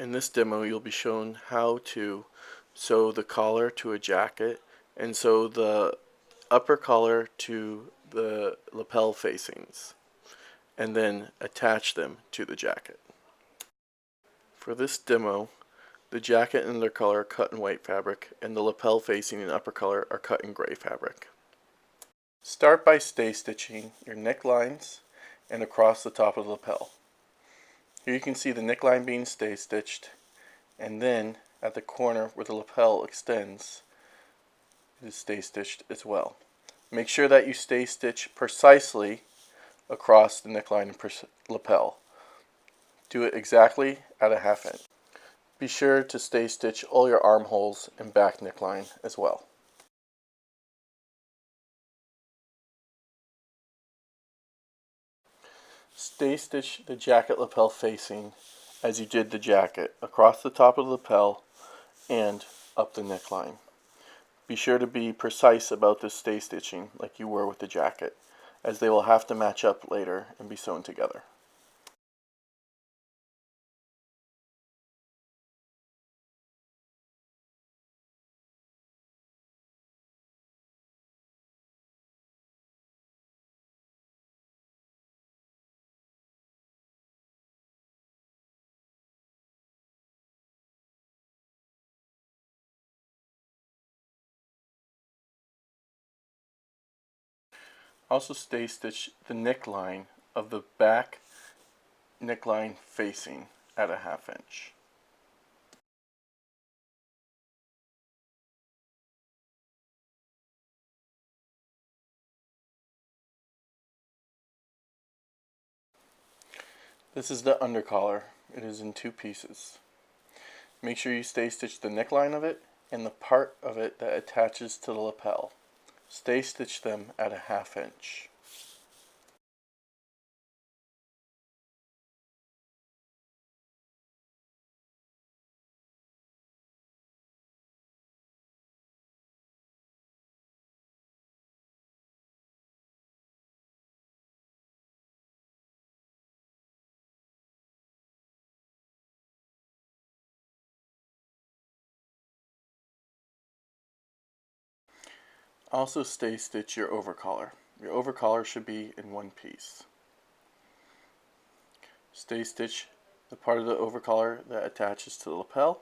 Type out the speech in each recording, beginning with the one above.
In this demo, you'll be shown how to sew the collar to a jacket and sew the upper collar to the lapel facings, and then attach them to the jacket. For this demo, the jacket and undercollar are cut in white fabric, and the lapel facing and upper collar are cut in gray fabric. Start by stay stitching your necklines and across the top of the lapel. Here you can see the neckline being stay stitched, and then at the corner where the lapel extends, it is stay stitched as well. Make sure that you stay stitch precisely across the neckline and lapel. Do it exactly at a half inch. Be sure to stay stitch all your armholes and back neckline as well. Stay stitch the jacket lapel facing as you did the jacket, across the top of the lapel and up the neckline. Be sure to be precise about this stay stitching like you were with the jacket, as they will have to match up later and be sewn together. Also stay stitch the neckline of the back neckline facing at a half inch. This is the undercollar. It is in two pieces. Make sure you stay stitch the neckline of it and the part of it that attaches to the lapel. Stay stitch them at a half inch. Also stay stitch your overcollar. Your overcollar should be in one piece. Stay stitch the part of the overcollar that attaches to the lapel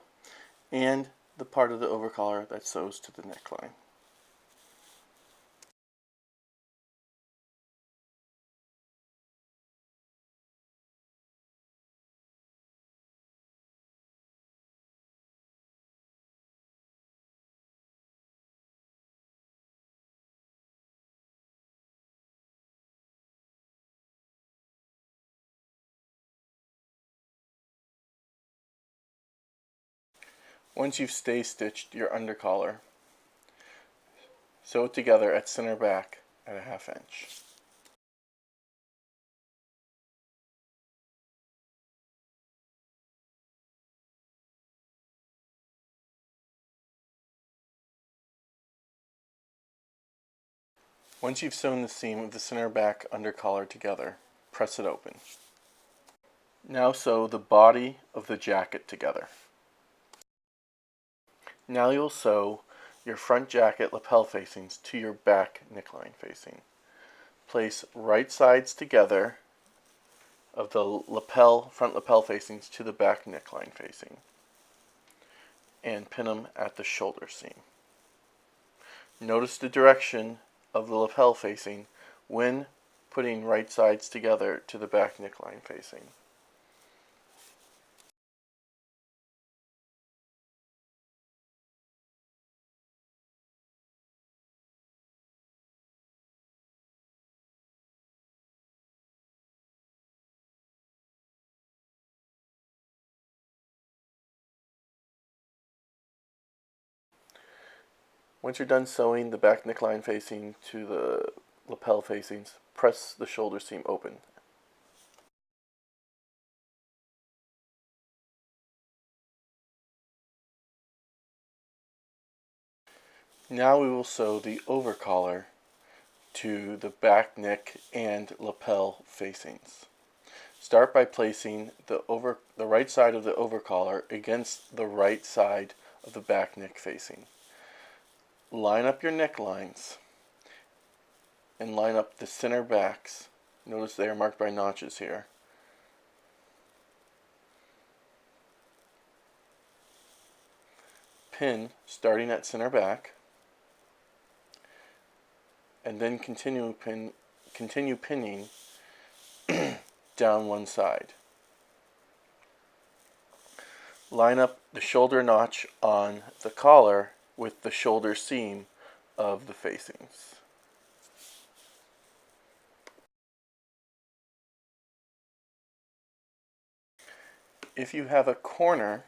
and the part of the overcollar that sews to the neckline. Once you've stay stitched your undercollar, sew it together at center back at a half inch. Once you've sewn the seam of the center back undercollar together, press it open. Now sew the body of the jacket together. Now you'll sew your front jacket lapel facings to your back neckline facing. Place right sides together of the front lapel facings to the back neckline facing, and pin them at the shoulder seam. Notice the direction of the lapel facing when putting right sides together to the back neckline facing. Once you're done sewing the back neckline facing to the lapel facings, press the shoulder seam open. Now we will sew the overcollar to the back neck and lapel facings. Start by placing the right side of the overcollar against the right side of the back neck facing. Line up your necklines and line up the center backs. Notice they are marked by notches here. Pin starting at center back, and then continue pinning down one side. Line up the shoulder notch on the collar with the shoulder seam of the facings. If you have a corner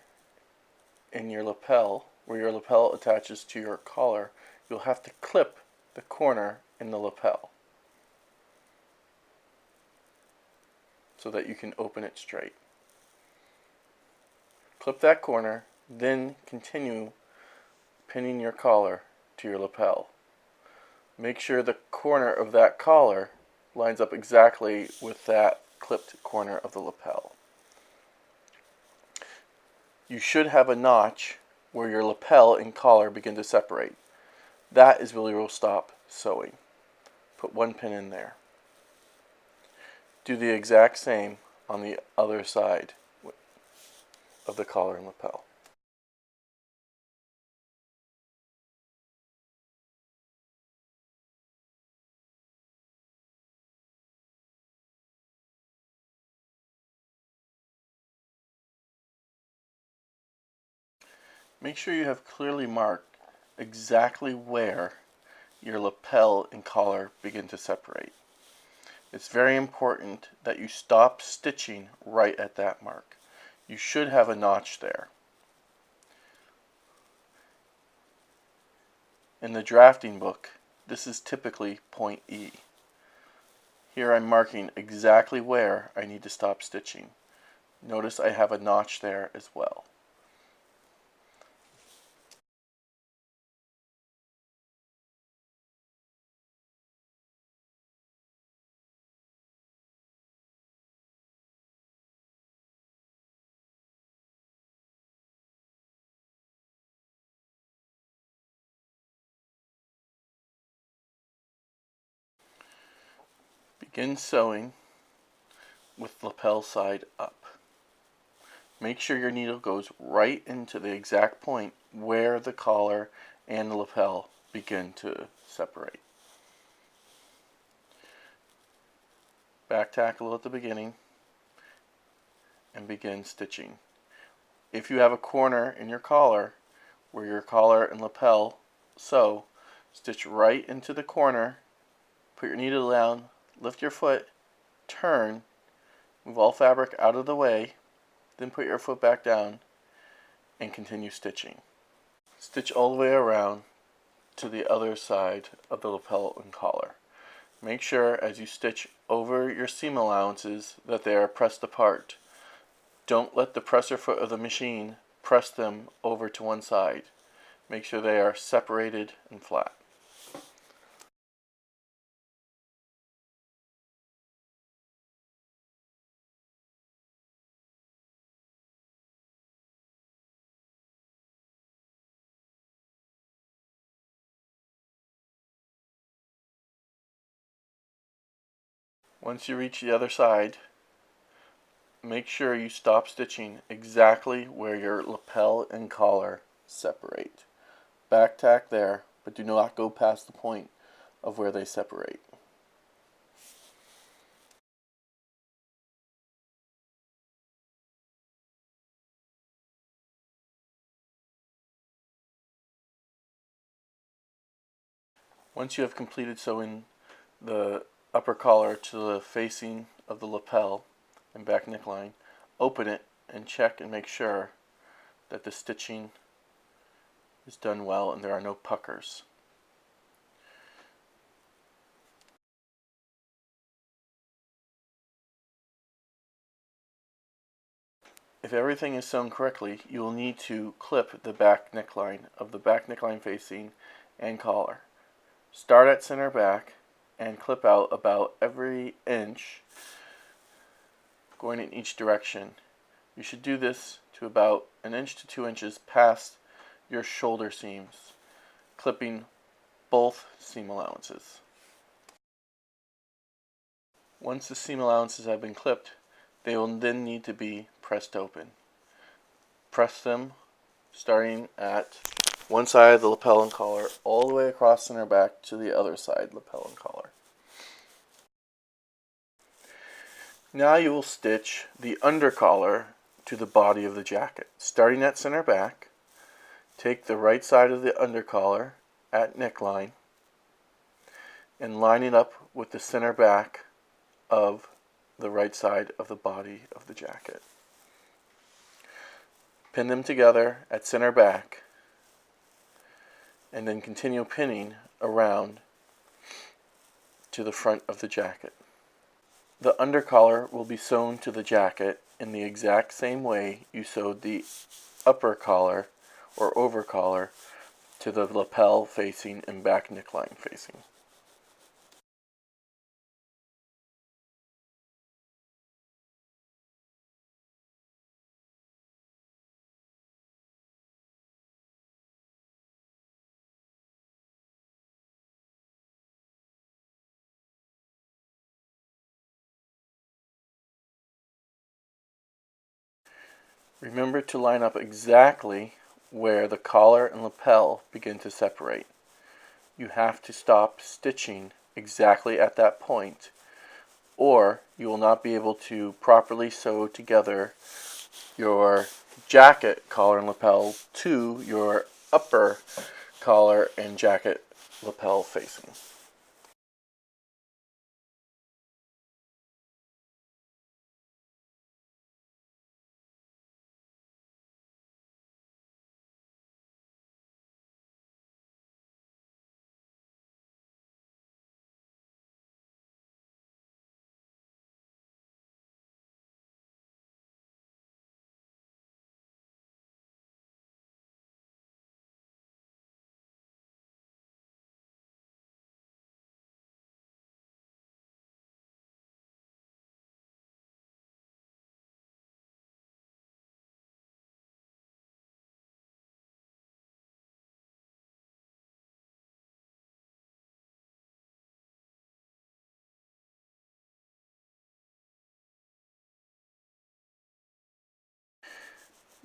in your lapel, where your lapel attaches to your collar, you'll have to clip the corner in the lapel so that you can open it straight. Clip that corner, then continue pinning your collar to your lapel. Make sure the corner of that collar lines up exactly with that clipped corner of the lapel. You should have a notch where your lapel and collar begin to separate. That is where you'll stop sewing. Put one pin in there. Do the exact same on the other side of the collar and lapel. Make sure you have clearly marked exactly where your lapel and collar begin to separate. It's very important that you stop stitching right at that mark. You should have a notch there. In the drafting book, this is typically point E. Here I'm marking exactly where I need to stop stitching. Notice I have a notch there as well. Begin sewing with lapel side up. Make sure your needle goes right into the exact point where the collar and the lapel begin to separate. Back tackle at the beginning and begin stitching. If you have a corner in your collar where your collar and lapel sew, stitch right into the corner, put your needle down, lift your foot, turn, move all fabric out of the way, then put your foot back down and continue stitching. Stitch all the way around to the other side of the lapel and collar. Make sure as you stitch over your seam allowances that they are pressed apart. Don't let the presser foot of the machine press them over to one side. Make sure they are separated and flat. Once you reach the other side, make sure you stop stitching exactly where your lapel and collar separate. Back tack there, but do not go past the point of where they separate. Once you have completed sewing the upper collar to the facing of the lapel and back neckline, open it and check and make sure that the stitching is done well and there are no puckers. If everything is sewn correctly, you will need to clip the back neckline of the back neckline facing and collar. Start at center back and clip out about every inch, going in each direction. You should do this to about 1 to 2 inches past your shoulder seams, clipping both seam allowances. Once the seam allowances have been clipped, they will then need to be pressed open. Press them starting at one side of the lapel and collar all the way across center back to the other side lapel and collar. Now you will stitch the undercollar to the body of the jacket. Starting at center back, take the right side of the undercollar at neckline and line it up with the center back of the right side of the body of the jacket. Pin them together at center back and then continue pinning around to the front of the jacket. The undercollar will be sewn to the jacket in the exact same way you sewed the upper collar or overcollar to the lapel facing and back neckline facing. Remember to line up exactly where the collar and lapel begin to separate. You have to stop stitching exactly at that point, or you will not be able to properly sew together your jacket collar and lapel to your upper collar and jacket lapel facing.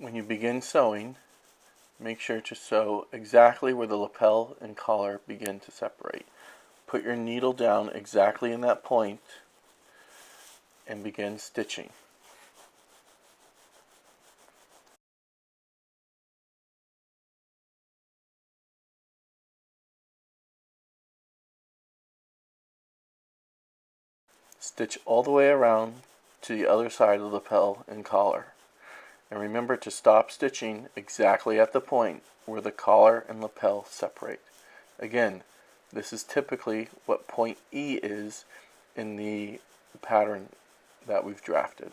When you begin sewing, make sure to sew exactly where the lapel and collar begin to separate. Put your needle down exactly in that point and begin stitching. Stitch all the way around to the other side of the lapel and collar. And remember to stop stitching exactly at the point where the collar and lapel separate. Again, this is typically what point E is in the pattern that we've drafted.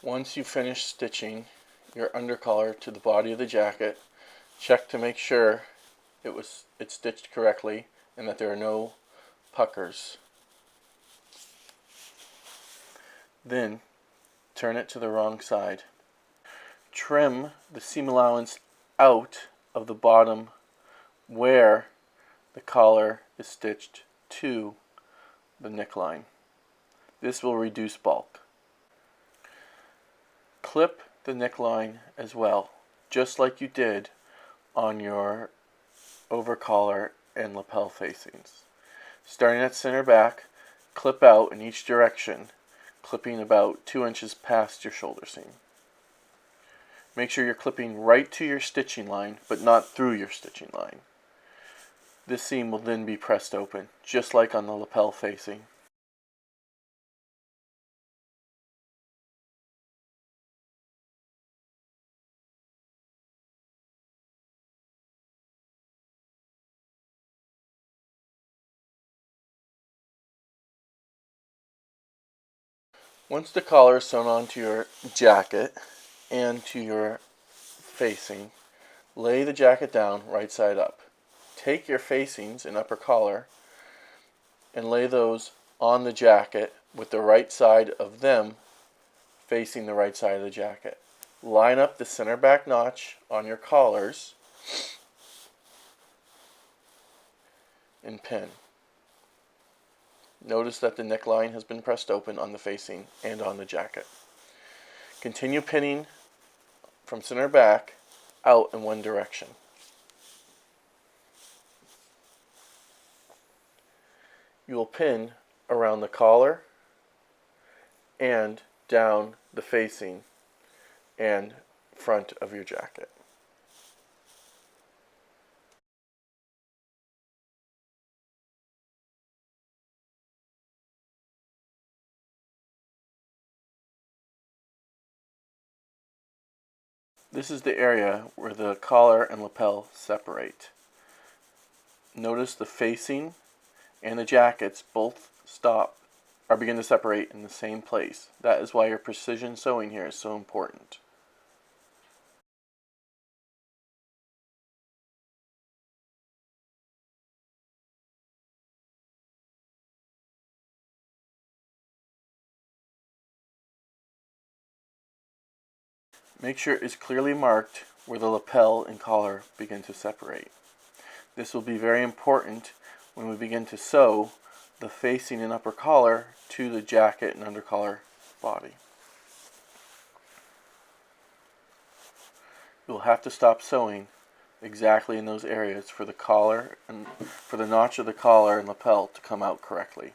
Once you finish stitching your undercollar to the body of the jacket, check to make sure it's stitched correctly and that there are no puckers. Then turn it to the wrong side. Trim the seam allowance out of the bottom where the collar is stitched to the neckline. This will reduce bulk. Clip the neckline as well, just like you did on your overcollar and lapel facings. Starting at center back, clip out in each direction, clipping about 2 inches past your shoulder seam. Make sure you're clipping right to your stitching line, but not through your stitching line. This seam will then be pressed open, just like on the lapel facing. Once the collar is sewn onto your jacket and to your facing, lay the jacket down right side up. Take your facings and upper collar and lay those on the jacket with the right side of them facing the right side of the jacket. Line up the center back notch on your collars and pin. Notice that the neckline has been pressed open on the facing and on the jacket. Continue pinning from center back out in one direction. You will pin around the collar and down the facing and front of your jacket. This is the area where the collar and lapel separate. Notice the facing and the jackets both begin to separate in the same place. That is why your precision sewing here is so important. Make sure it's clearly marked where the lapel and collar begin to separate. This will be very important when we begin to sew the facing and upper collar to the jacket and undercollar body. You'll have to stop sewing exactly in those areas for the collar and for the notch of the collar and lapel to come out correctly.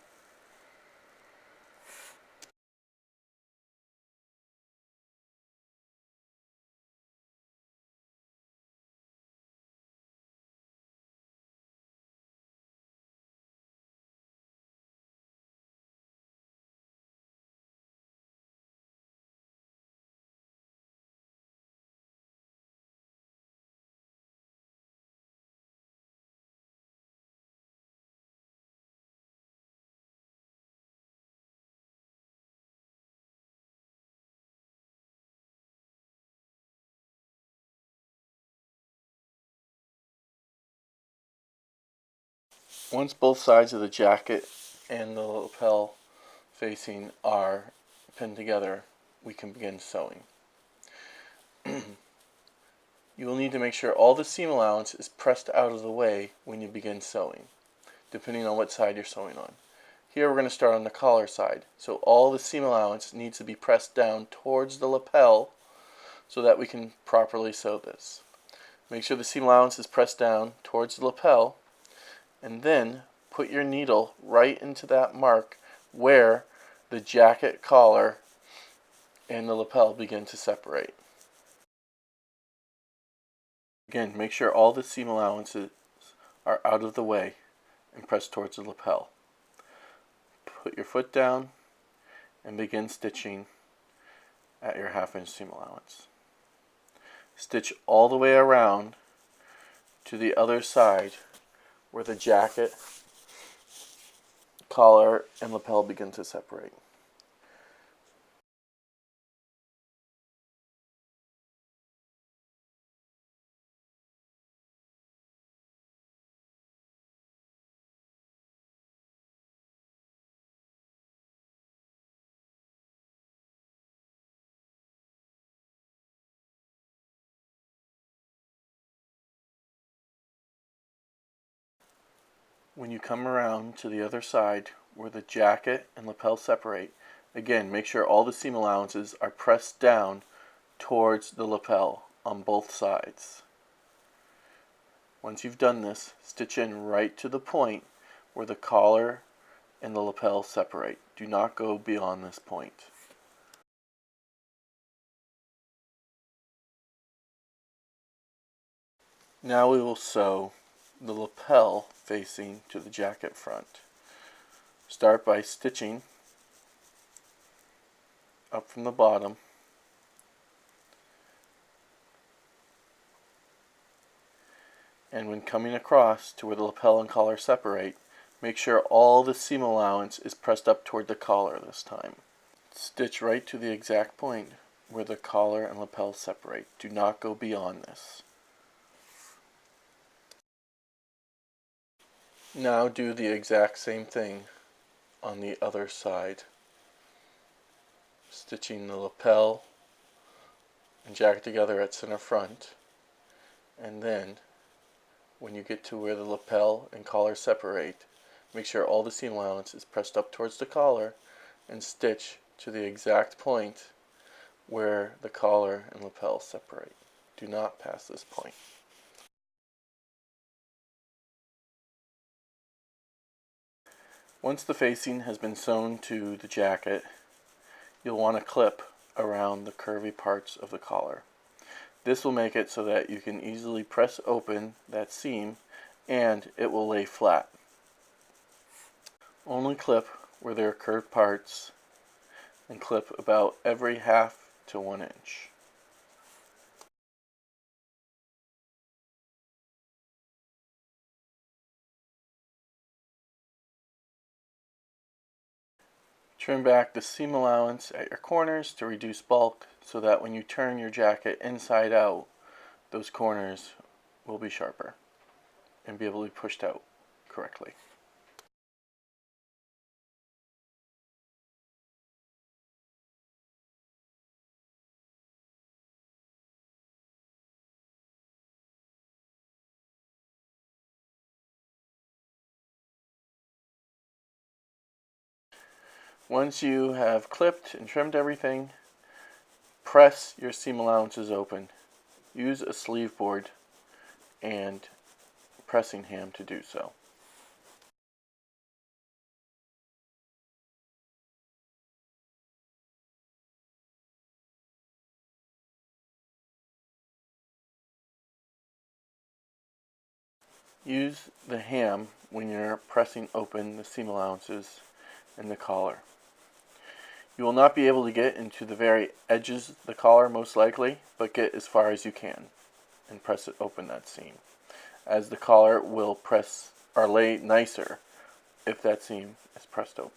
Once both sides of the jacket and the lapel facing are pinned together, we can begin sewing. You will need to make sure all the seam allowance is pressed out of the way when you begin sewing, depending on what side you're sewing on. Here we're going to start on the collar side, so all the seam allowance needs to be pressed down towards the lapel so that we can properly sew this. Make sure the seam allowance is pressed down towards the lapel, and then put your needle right into that mark where the jacket collar and the lapel begin to separate. Again, make sure all the seam allowances are out of the way and press towards the lapel. Put your foot down and begin stitching at your 1/2 inch seam allowance. Stitch all the way around to the other side where the jacket, collar, and lapel begin to separate. When you come around to the other side where the jacket and lapel separate, again, make sure all the seam allowances are pressed down towards the lapel on both sides. Once you've done this, stitch in right to the point where the collar and the lapel separate. Do not go beyond this point. Now we will sew the lapel facing to the jacket front. Start by stitching up from the bottom and when coming across to where the lapel and collar separate, make sure all the seam allowance is pressed up toward the collar this time. Stitch right to the exact point where the collar and lapel separate. Do not go beyond this. Now do the exact same thing on the other side. Stitching the lapel and jacket together at center front, and then when you get to where the lapel and collar separate, make sure all the seam allowance is pressed up towards the collar and stitch to the exact point where the collar and lapel separate. Do not pass this point. Once the facing has been sewn to the jacket, you'll want to clip around the curvy parts of the collar. This will make it so that you can easily press open that seam and it will lay flat. Only clip where there are curved parts and clip about every 1/2 to 1 inch. Trim back the seam allowance at your corners to reduce bulk so that when you turn your jacket inside out, those corners will be sharper and be able to be pushed out correctly. Once you have clipped and trimmed everything, press your seam allowances open. Use a sleeve board and pressing ham to do so. Use the ham when you're pressing open the seam allowances and the collar. You will not be able to get into the very edges of the collar most likely, but get as far as you can and press it open that seam, as the collar will press or lay nicer if that seam is pressed open.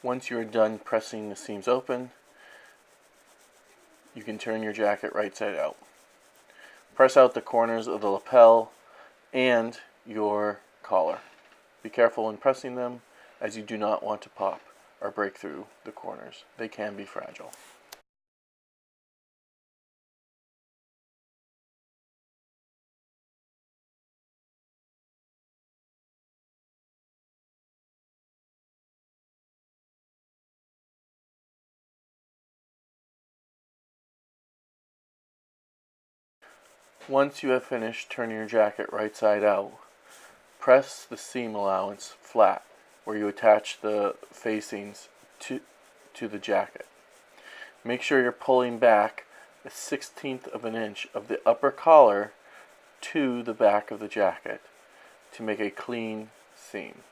Once you are done pressing the seams open, you can turn your jacket right side out. Press out the corners of the lapel and your collar. Be careful when pressing them, as you do not want to pop or break through the corners. They can be fragile. Once you have finished turning your jacket right side out, press the seam allowance flat where you attach the facings to the jacket. Make sure you're pulling back a 1/16 of an inch of the upper collar to the back of the jacket to make a clean seam.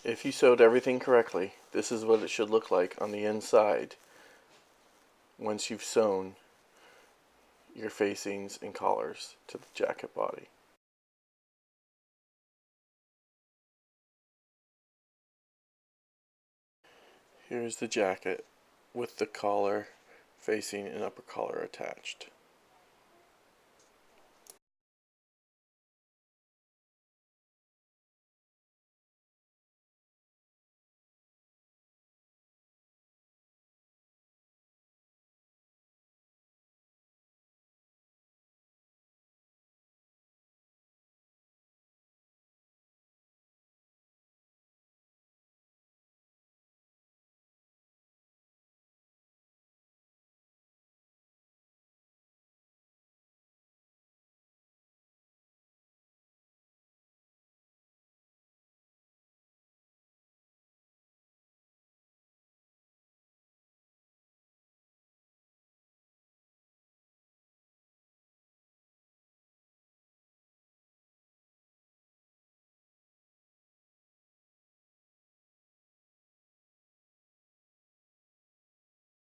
If you sewed everything correctly, this is what it should look like on the inside once you've sewn your facings and collars to the jacket body. Here's the jacket with the collar, facing, and upper collar attached.